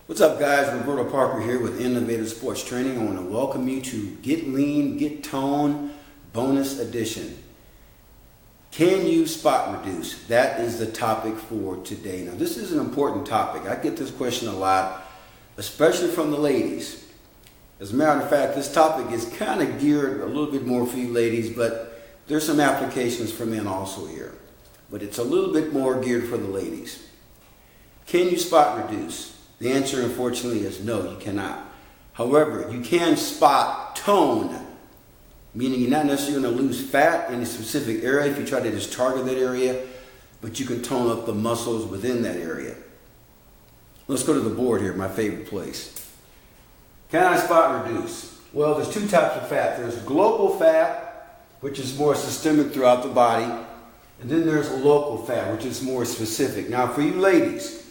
What's up, guys? Roberto Parker here with Innovative Sports Training. I want to welcome you to Get Lean, Get Tone Bonus Edition. Can you spot reduce? That is the topic for today. Now, this is an important topic. I get this question a lot, especially from the ladies. As a matter of fact, this topic is kind of geared a little bit more for you ladies, but there's some applications for men also here. But it's a little bit more geared for the ladies. Can you spot reduce? The answer, unfortunately, is no, you cannot. However, you can spot tone, meaning you're not necessarily going to lose fat in a specific area if you try to just target that area, but you can tone up the muscles within that area. Let's go to the board here, my favorite place. Can I spot reduce? Well, there's two types of fat. There's global fat, which is more systemic throughout the body, and then there's local fat, which is more specific. Now, for you ladies,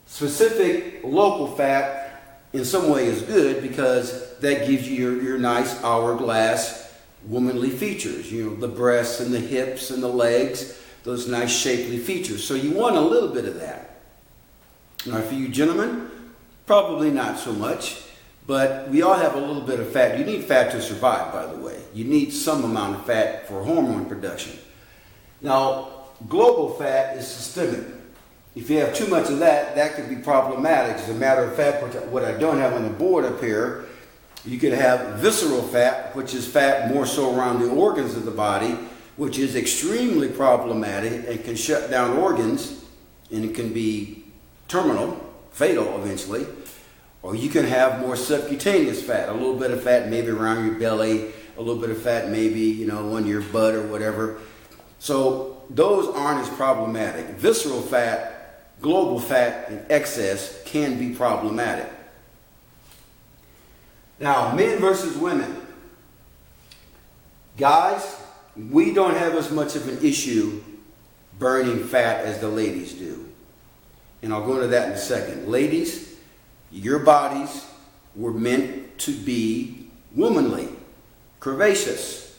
specific local fat in some way is good because that gives you your nice hourglass womanly features. You know, the breasts and the hips and the legs, those nice shapely features. So you want a little bit of that. Now for you gentlemen, probably not so much, but we all have a little bit of fat. You need fat to survive, by the way. You need some amount of fat for hormone production. Now, global fat is systemic. If you have too much of that, that could be problematic. As a matter of fact, what I don't have on the board up here, you could have visceral fat, which is fat more so around the organs of the body, which is extremely problematic and can shut down organs, and it can be terminal, fatal eventually. Or you can have more subcutaneous fat, a little bit of fat maybe around your belly, a little bit of fat maybe, on your butt or whatever. So those aren't as problematic. Visceral fat, global fat in excess can be problematic. Now, men versus women. Guys, we don't have as much of an issue burning fat as the ladies do. And I'll go into that in a second. Ladies, your bodies were meant to be womanly, curvaceous.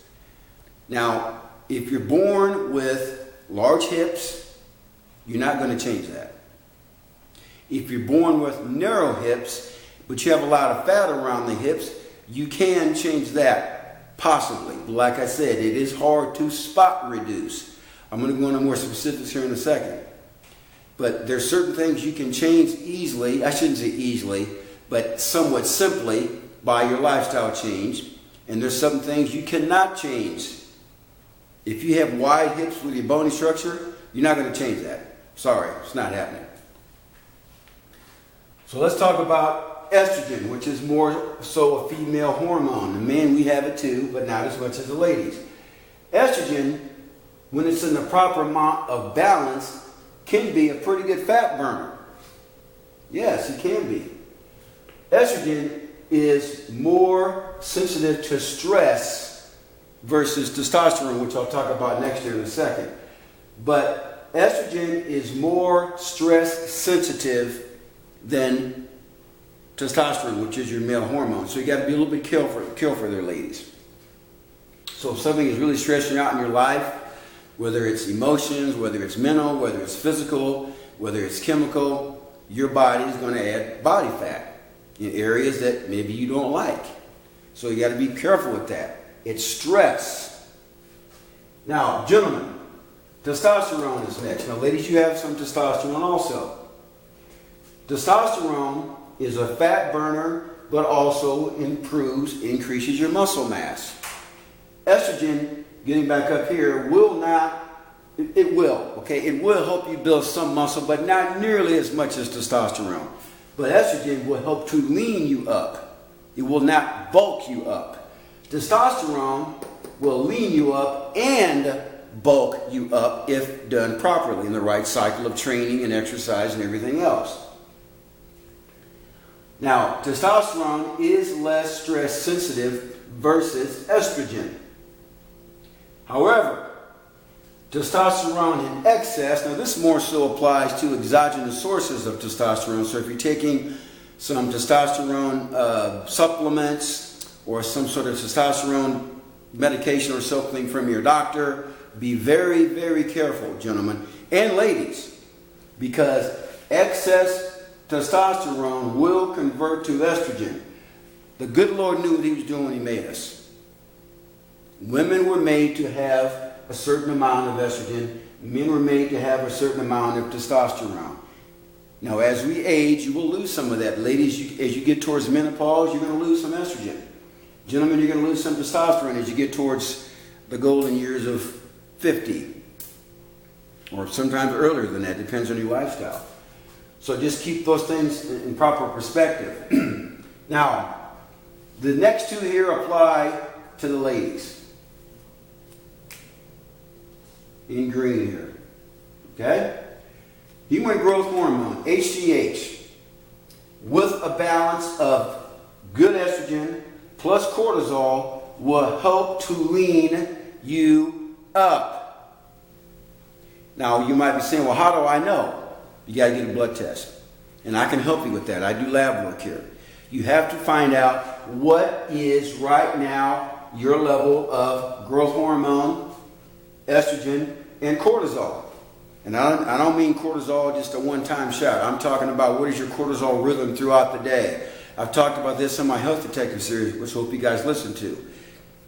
Now, if you're born with large hips, you're not going to change that. If you're born with narrow hips, but you have a lot of fat around the hips, you can change that, possibly. But like I said, it is hard to spot reduce. I'm going to go into more specifics here in a second. But there's certain things you can change easily, I shouldn't say easily, but somewhat simply by your lifestyle change. And there's some things you cannot change. If you have wide hips with your bony structure, you're not going to change that. Sorry, it's not happening. So let's talk about estrogen, which is more so a female hormone. The men, we have it too, but not as much as the ladies. Estrogen, when it's in the proper amount of balance, can be a pretty good fat burner. Yes, it can be. Estrogen is more sensitive to stress versus testosterone, which I'll talk about next year in a second. But estrogen is more stress sensitive than testosterone, which is your male hormone. So you got to be a little bit careful there, ladies. So if something is really stressing you out in your life, whether it's emotions, whether it's mental, whether it's physical, whether it's chemical, your body is going to add body fat in areas that maybe you don't like. So you got to be careful with that. It's stress. Now, gentlemen, testosterone is next. Now, ladies, you have some testosterone also. Testosterone is a fat burner, but also increases your muscle mass. Estrogen, getting back up here, it will help you build some muscle, but not nearly as much as testosterone. But estrogen will help to lean you up. It will not bulk you up. Testosterone will lean you up and bulk you up if done properly in the right cycle of training and exercise and everything else. Now, testosterone is less stress sensitive versus estrogen. However, testosterone in excess, now this more so applies to exogenous sources of testosterone. So if you're taking some testosterone supplements or some sort of testosterone medication or something from your doctor, be very, very careful, gentlemen and ladies, because excess testosterone will convert to estrogen. The good Lord knew what he was doing when he made us. Women were made to have a certain amount of estrogen. Men were made to have a certain amount of testosterone. Now, as we age, you will lose some of that. Ladies, as you get towards menopause, you're going to lose some estrogen. Gentlemen, you're going to lose some testosterone as you get towards the golden years of 50. Or sometimes earlier than that, depends on your lifestyle. So just keep those things in proper perspective. Now, the next two here apply to the ladies. In green here. Okay? Human growth hormone, HGH, with a balance of good estrogen plus cortisol will help to lean you up. Now, you might be saying, well, how do I know? You got to get a blood test. And I can help you with that. I do lab work here. You have to find out what is right now your level of growth hormone, estrogen, and cortisol. And I don't mean cortisol just a one-time shot. I'm talking about what is your cortisol rhythm throughout the day. I've talked about this in my Health Detective series, which I hope you guys listen to.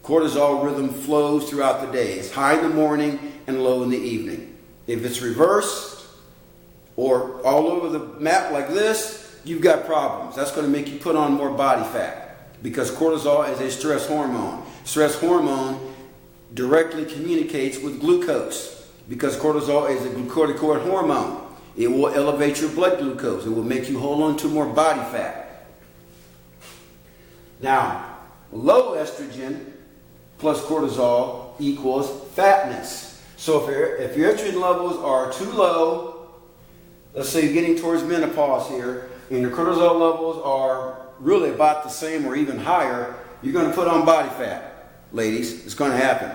Cortisol rhythm flows throughout the day. It's high in the morning and low in the evening. If it's reversed or all over the map like this, you've got problems. That's going to make you put on more body fat because cortisol is a stress hormone. Stress hormone directly communicates with glucose. Because cortisol is a glucocorticoid hormone. It will elevate your blood glucose. It will make you hold on to more body fat. Now, low estrogen plus cortisol equals fatness. So if your estrogen levels are too low, let's say you're getting towards menopause here, and your cortisol levels are really about the same or even higher, you're going to put on body fat. Ladies, it's going to happen.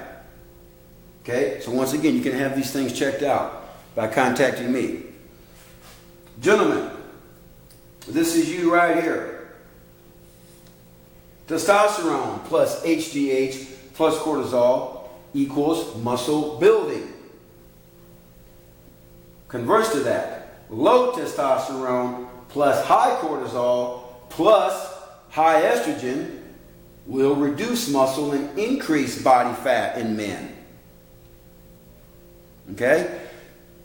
Okay, so once again, you can have these things checked out by contacting me. Gentlemen, this is you right here. Testosterone plus HGH plus cortisol equals muscle building. Converse to that, low testosterone plus high cortisol plus high estrogen will reduce muscle and increase body fat in men. Okay?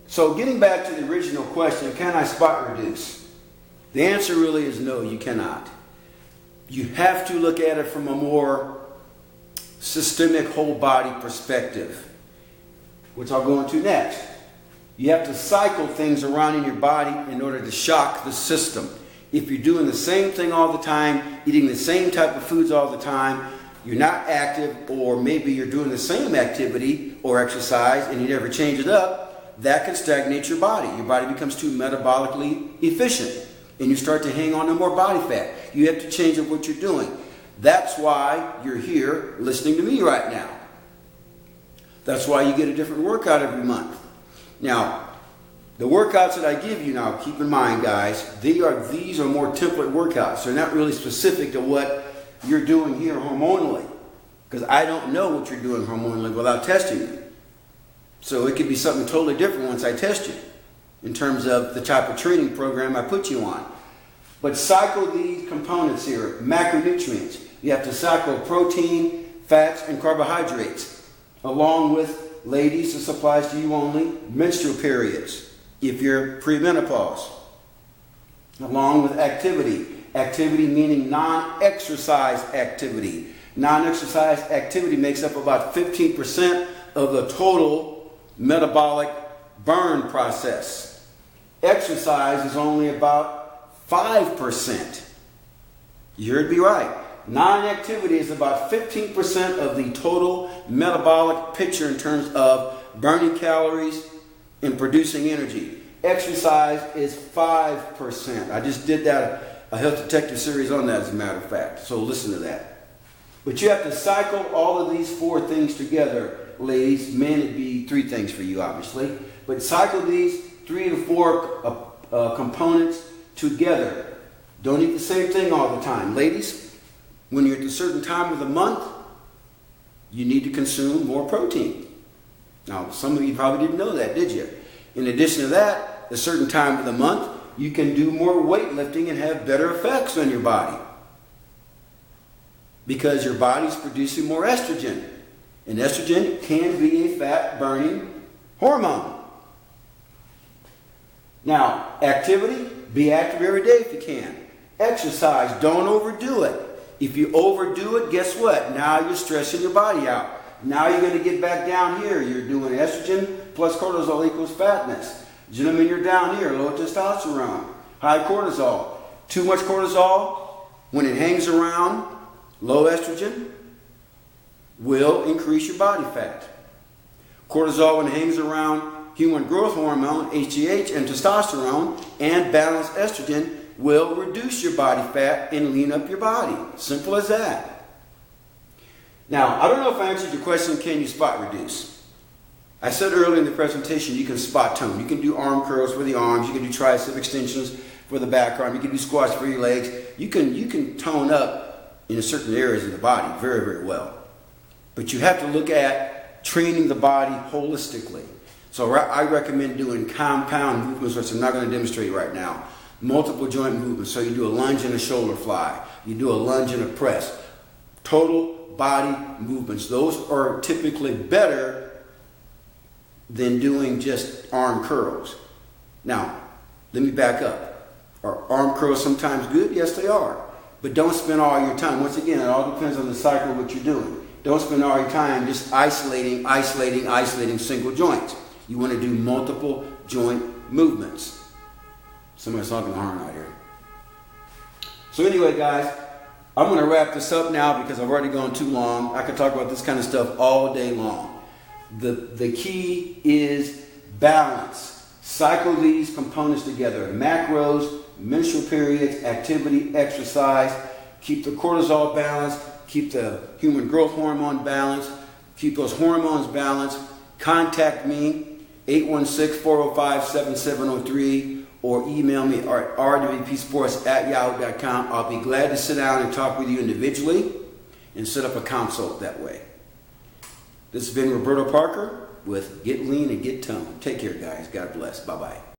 So getting back to the original question, can I spot reduce? The answer really is no, you cannot. You have to look at it from a more systemic whole body perspective, which I'll go into next. You have to cycle things around in your body in order to shock the system. If you're doing the same thing all the time, eating the same type of foods all the time, you're not active, or maybe you're doing the same activity or exercise and you never change it up, that can stagnate your body. Your body becomes too metabolically efficient and you start to hang on to more body fat. You have to change up what you're doing. That's why you're here listening to me right now. That's why you get a different workout every month. Now, the workouts that I give you now, keep in mind, guys, these are more template workouts. They're not really specific to what you're doing here hormonally, because I don't know what you're doing hormonally without testing you. So it could be something totally different once I test you in terms of the type of training program I put you on. But cycle these components here, macronutrients. You have to cycle protein, fats, and carbohydrates, along with, ladies, this applies to you only, menstrual periods, if you're premenopause, along with activity. Activity meaning non-exercise activity. Non-exercise activity makes up about 15% of the total metabolic burn process. Exercise is only about 5%. You heard me right. Non-activity is about 15% of the total metabolic picture in terms of burning calories and producing energy. Exercise is 5%. I just did that. A Health Detective series on that, as a matter of fact. So listen to that. But you have to cycle all of these four things together, ladies. Men, it'd be three things for you, obviously. But cycle these 3 to 4 components together. Don't eat the same thing all the time. Ladies, when you're at a certain time of the month, you need to consume more protein. Now, some of you probably didn't know that, did you? In addition to that, a certain time of the month, you can do more weightlifting and have better effects on your body. Because your body's producing more estrogen. And estrogen can be a fat-burning hormone. Now, activity, be active every day if you can. Exercise, don't overdo it. If you overdo it, guess what? Now you're stressing your body out. Now you're going to get back down here. You're doing estrogen plus cortisol equals fatness. Gentlemen, you're down here, low testosterone, high cortisol. Too much cortisol, when it hangs around, low estrogen, will increase your body fat. Cortisol, when it hangs around human growth hormone, HGH, and testosterone, and balanced estrogen, will reduce your body fat and lean up your body. Simple as that. Now, I don't know if I answered your question, can you spot reduce? I said earlier in the presentation, you can spot tone. You can do arm curls for the arms. You can do tricep extensions for the back arm. You can do squats for your legs. You can tone up in certain areas of the body very, very well. But you have to look at training the body holistically. So I recommend doing compound movements, which I'm not going to demonstrate right now. Multiple joint movements. So you do a lunge and a shoulder fly. You do a lunge and a press. Total body movements. Those are typically better than doing just arm curls. Now, let me back up. Are arm curls sometimes good? Yes, they are. But don't spend all your time. Once again, it all depends on the cycle of what you're doing. Don't spend all your time just isolating single joints. You want to do multiple joint movements. Somebody's talking to horn out here. So anyway, guys, I'm going to wrap this up now because I've already gone too long. I could talk about this kind of stuff all day long. The key is balance. Cycle these components together. Macros, menstrual periods, activity, exercise. Keep the cortisol balanced. Keep the human growth hormone balanced. Keep those hormones balanced. Contact me, 816-405-7703. Or email me at rwpsports@yahoo.com. I'll be glad to sit down and talk with you individually and set up a consult that way. This has been Roberto Parker with Get Lean and Get Toned. Take care, guys. God bless. Bye-bye.